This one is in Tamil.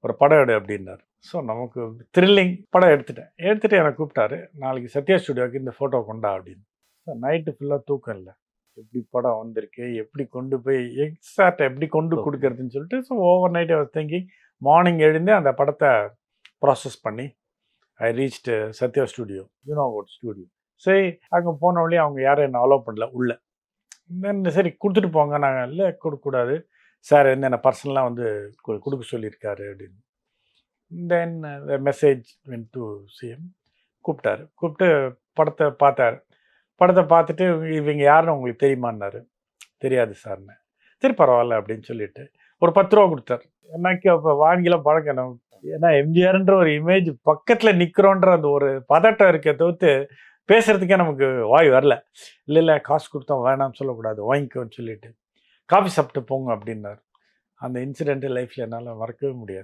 ஒரு படம் எடு அப்படின்னாரு. ஸோ நமக்கு த்ரில்லிங் படம் எடுத்துகிட்டு என்னை கூப்பிட்டாரு. நாளைக்கு சத்யா ஸ்டுடியோவுக்கு இந்த ஃபோட்டோ கொண்டா அப்படின்னு. ஸோ நைட்டு ஃபுல்லாக தூக்கம் இல்லை. எப்படி படம் வந்திருக்கு, எப்படி கொண்டு போய் எக்ஸாக்டாக எப்படி கொண்டு கொடுக்கறதுன்னு சொல்லிட்டு, so over night I was thinking. Morning எழுந்து அந்த படத்தை ப்ராசஸ் பண்ணி ஐ ரீச்டு சத்யா ஸ்டுடியோ, யூனோவோட் ஸ்டுடியோ. சரி, அங்கே போன வழியே அவங்க யாரும் என்ன அலோவ் பண்ணல உள்ளே. தென் சரி கொடுத்துட்டு போங்க. நாங்கள் இல்லை கொடுக்கக்கூடாது சார், என்ன பர்சனலாக வந்து கொடுக்க சொல்லியிருக்காரு அப்படின்னு. தென் மெசேஜ் வென் டு சிஎம். கூப்பிட்டு படத்தை பார்த்துட்டு இவங்க யாருன்னு உங்களுக்கு தெரியுமான்னாரு. தெரியாது சார்னு. சரி பரவாயில்ல அப்படின்னு சொல்லிட்டு ஒரு 10 ரூபா கொடுத்தாரு. எனக்கு அப்போ வாங்கிலாம் பழக்கம். ஏன்னா எம்ஜிஆர்ன்ற ஒரு இமேஜ் பக்கத்தில் நிற்கிறோன்ற அந்த ஒரு பதட்டம் இருக்க தவிர்த்து பேசுறதுக்கே நமக்கு வாய் வரல. இல்லை காசு கொடுத்தோம் வேணாம்னு சொல்லக்கூடாது, வாங்கிக்கோன்னு சொல்லிட்டு காஃபி சாப்பிட்டு போங்க அப்படின்னாரு. அந்த இன்சிடென்ட் லைஃப்பில் என்னால் மறக்கவே முடியாது.